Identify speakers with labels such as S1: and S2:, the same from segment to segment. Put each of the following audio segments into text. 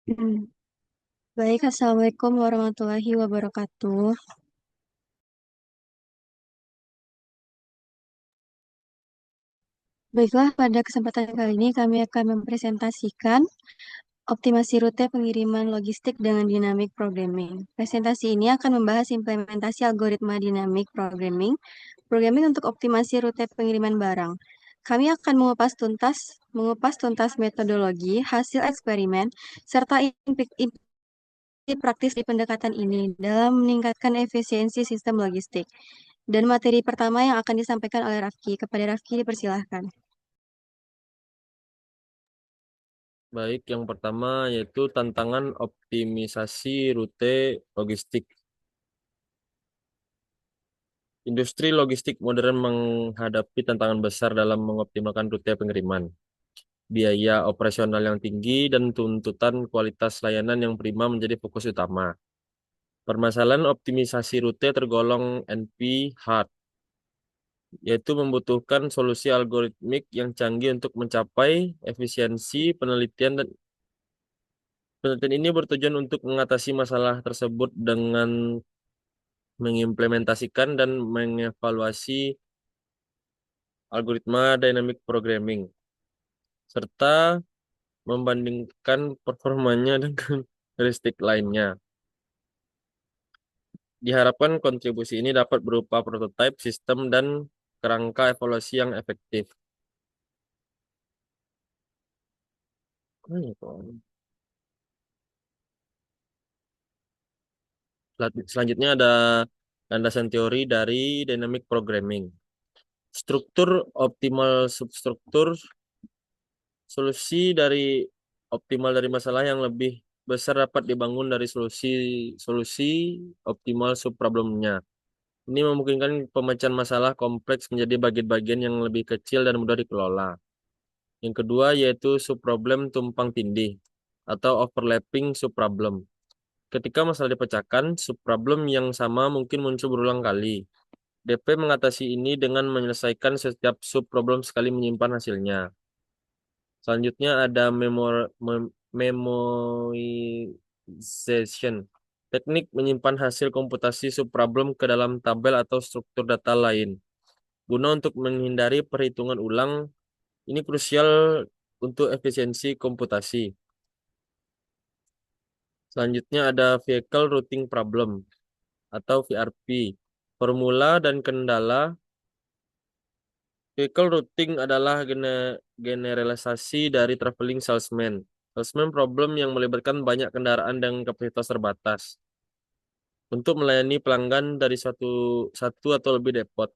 S1: Hmm. Baik, Assalamualaikum warahmatullahi wabarakatuh. Baiklah, pada kesempatan kali ini kami akan mempresentasikan optimasi rute pengiriman logistik dengan dynamic programming. Presentasi ini akan membahas implementasi algoritma dynamic programming untuk optimasi rute pengiriman barang. Kami akan mengupas tuntas metodologi, hasil eksperimen, serta praktis di pendekatan ini dalam meningkatkan efisiensi sistem logistik. Dan materi pertama yang akan disampaikan oleh Rafki. Kepada Rafki dipersilahkan.
S2: Baik, yang pertama yaitu tantangan optimisasi rute logistik. Industri logistik modern menghadapi tantangan besar dalam mengoptimalkan rute pengiriman. Biaya operasional yang tinggi dan tuntutan kualitas layanan yang prima menjadi fokus utama. Permasalahan optimisasi rute tergolong NP hard, yaitu membutuhkan solusi algoritmik yang canggih untuk mencapai efisiensi penelitian ini bertujuan untuk mengatasi masalah tersebut dengan mengimplementasikan dan mengevaluasi algoritma dynamic programming, serta membandingkan performanya dengan karakteristik lainnya. Diharapkan kontribusi ini dapat berupa prototipe sistem dan kerangka evaluasi yang efektif. Selanjutnya ada landasan teori dari dynamic programming. Struktur optimal substruktur solusi optimal dari masalah yang lebih besar dapat dibangun dari solusi optimal subproblemnya. Ini memungkinkan pemecahan masalah kompleks menjadi bagian-bagian yang lebih kecil dan mudah dikelola. Yang kedua yaitu subproblem tumpang tindih atau overlapping subproblem. Ketika masalah dipecahkan, subproblem yang sama mungkin muncul berulang kali. DP mengatasi ini dengan menyelesaikan setiap subproblem sekali menyimpan hasilnya. Selanjutnya ada memoization. Teknik menyimpan hasil komputasi subproblem ke dalam tabel atau struktur data lain. Guna untuk menghindari perhitungan ulang, ini krusial untuk efisiensi komputasi. Selanjutnya ada vehicle routing problem atau VRP. Formula dan kendala. Vehicle routing adalah generalisasi dari traveling salesman. Salesman problem yang melibatkan banyak kendaraan dengan kapasitas terbatas untuk melayani pelanggan dari satu atau lebih depot.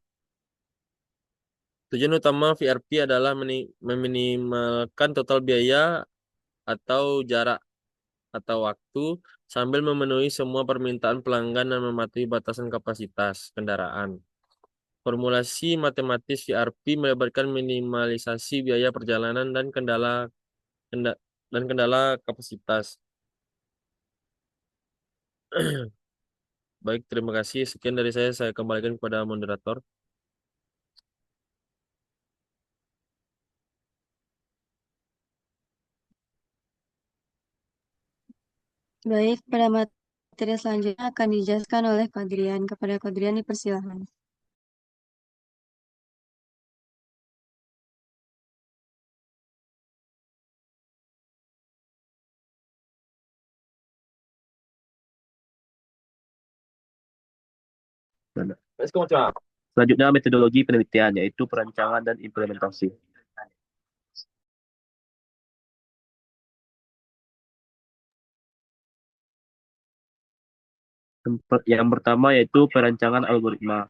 S2: Tujuan utama VRP adalah meminimalkan total biaya atau jarak atau waktu sambil memenuhi semua permintaan pelanggan dan mematuhi batasan kapasitas kendaraan. Formulasi matematis VRP melibatkan minimalisasi biaya perjalanan kenda- dan kendala kapasitas. Baik, terima kasih. Sekian dari saya kembalikan kepada moderator.
S1: Baik, pada materi selanjutnya akan dijelaskan oleh Kadrian. Kepada Kadrian dipersilahkan.
S3: Selanjutnya metodologi penelitian yaitu perancangan dan implementasi. Yang pertama yaitu perancangan algoritma.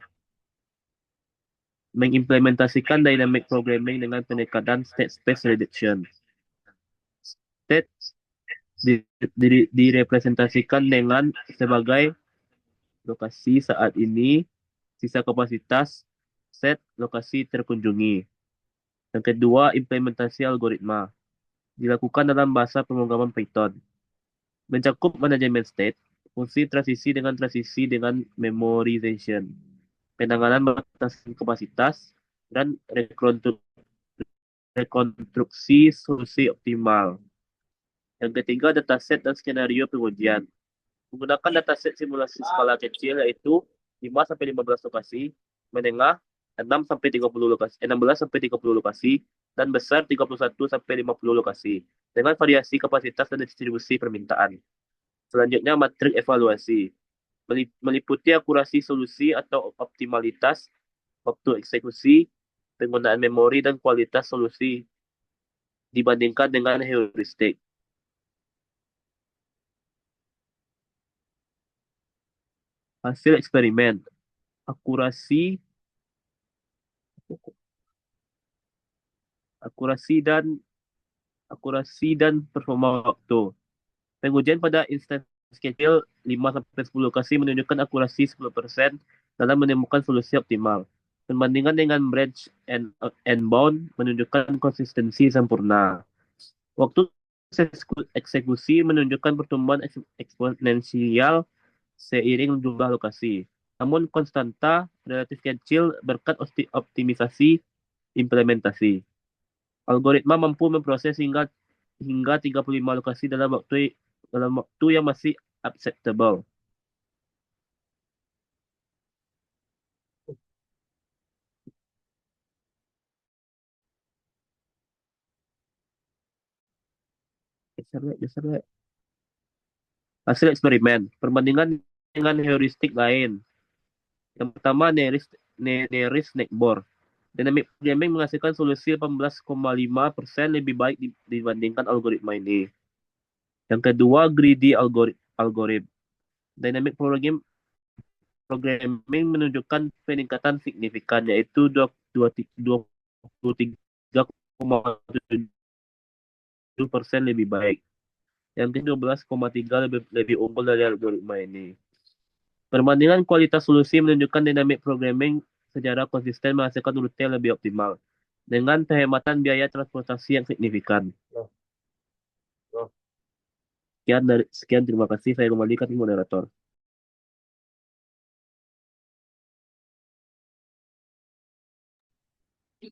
S3: Mengimplementasikan dynamic programming dengan pendekatan state space reduction. State direpresentasikan dengan sebagai lokasi saat ini, sisa kapasitas, set lokasi terkunjungi. Yang kedua, implementasi algoritma. Dilakukan dalam bahasa pemrograman Python. Mencakup manajemen state, fungsi transisi dengan memorization, penanganan batasan kapasitas, dan rekonstruksi solusi optimal. Yang ketiga, dataset dan skenario pengujian. Menggunakan dataset simulasi skala kecil yaitu 5-15 lokasi, menengah 6-30 lokasi, 16-30 lokasi, dan besar 31-50 lokasi, dengan variasi kapasitas dan distribusi permintaan. Selanjutnya, matrik evaluasi. Meliputi akurasi solusi atau optimalitas, waktu eksekusi, penggunaan memori, dan kualitas solusi dibandingkan dengan heuristik. Hasil eksperimen, akurasi, akurasi dan performa waktu. Pengujian pada instansi kecil 5-10 lokasi menunjukkan akurasi 10% dalam menemukan solusi optimal. Perbandingan dengan branch and bound menunjukkan konsistensi sempurna. Waktu eksekusi menunjukkan pertumbuhan eksponensial seiring jumlah lokasi. Namun konstanta relatif kecil berkat optimisasi implementasi. Algoritma mampu memproses hingga 35 lokasi dalam waktu yang masih acceptable. Geser, Lek. Hasil eksperimen, perbandingan dengan heuristik lain. Yang pertama, Nearest Neighbor. Dynamic programming menghasilkan solusi 18,5% lebih baik dibandingkan algoritma ini. Yang kedua, Greedy Algorithm. Dynamic Programming menunjukkan peningkatan signifikan, yaitu 23,7% lebih baik. Yang ke-12,3 lebih unggul dari algoritma ini. Perbandingan kualitas solusi menunjukkan dynamic programming secara konsisten menghasilkan rute yang lebih optimal dengan penghematan biaya transportasi yang signifikan. Sekian, terima kasih. Saya kembalikan ke moderator.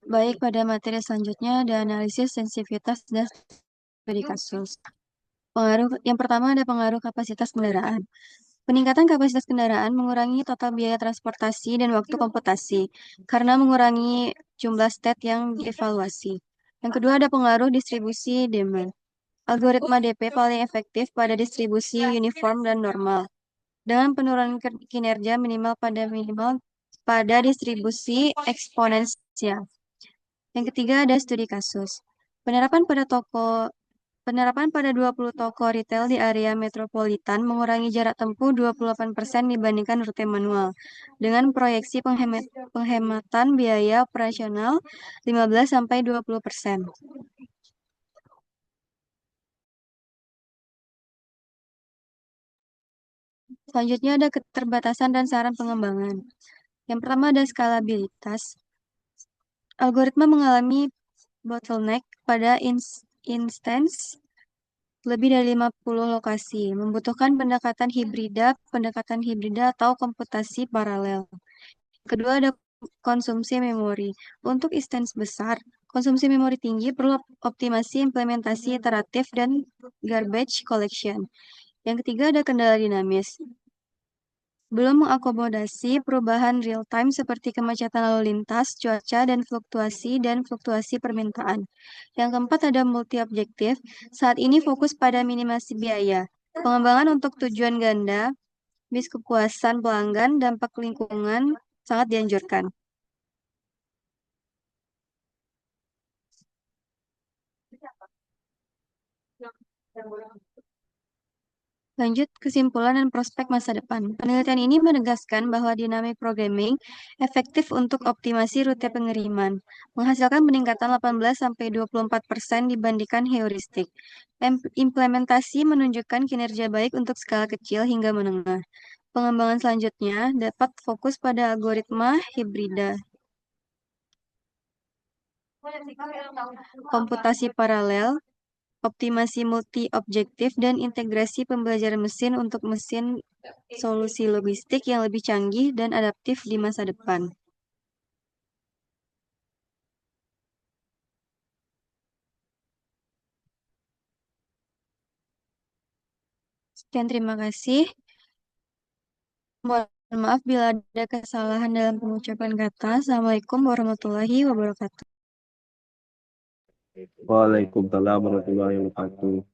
S1: Baik, pada materi selanjutnya ada analisis sensitivitas dan studi kasus. Yang pertama ada pengaruh kapasitas kendaraan. Peningkatan kapasitas kendaraan mengurangi total biaya transportasi dan waktu komputasi karena mengurangi jumlah state yang dievaluasi. Yang kedua ada pengaruh distribusi demand. Algoritma DP paling efektif pada distribusi uniform dan normal dengan penurunan kinerja minimal pada distribusi eksponensial. Yang ketiga ada studi kasus. Penerapan pada 20 toko retail di area metropolitan mengurangi jarak tempuh 28% dibandingkan rute manual, dengan proyeksi penghematan biaya operasional 15-20%. Selanjutnya ada keterbatasan dan saran pengembangan. Yang pertama ada skalabilitas. Algoritma mengalami bottleneck pada instance lebih dari 50 lokasi, membutuhkan pendekatan hibrida atau komputasi paralel. Kedua ada konsumsi memori. Untuk instance besar, konsumsi memori tinggi perlu optimasi implementasi iteratif dan garbage collection. Yang ketiga ada kendala dinamis. Belum mengakomodasi perubahan real-time seperti kemacetan lalu lintas, cuaca, dan fluktuasi permintaan. Yang keempat ada multi-objektif. Saat ini fokus pada minimasi biaya. Pengembangan untuk tujuan ganda, bis kepuasan pelanggan, dampak lingkungan sangat dianjurkan. Lanjut, kesimpulan dan prospek masa depan. Penelitian ini menegaskan bahwa dynamic programming efektif untuk optimasi rute pengiriman, menghasilkan peningkatan 18-24% dibandingkan heuristik. Implementasi menunjukkan kinerja baik untuk skala kecil hingga menengah. Pengembangan selanjutnya dapat fokus pada algoritma hibrida, komputasi paralel, optimasi multi-objektif, dan integrasi pembelajaran mesin untuk mesin solusi logistik yang lebih canggih dan adaptif di masa depan. Sekian, terima kasih. Mohon maaf bila ada kesalahan dalam pengucapan kata. Assalamualaikum warahmatullahi wabarakatuh.
S3: Waalaikumsalam warahmatullahi wabarakatuh.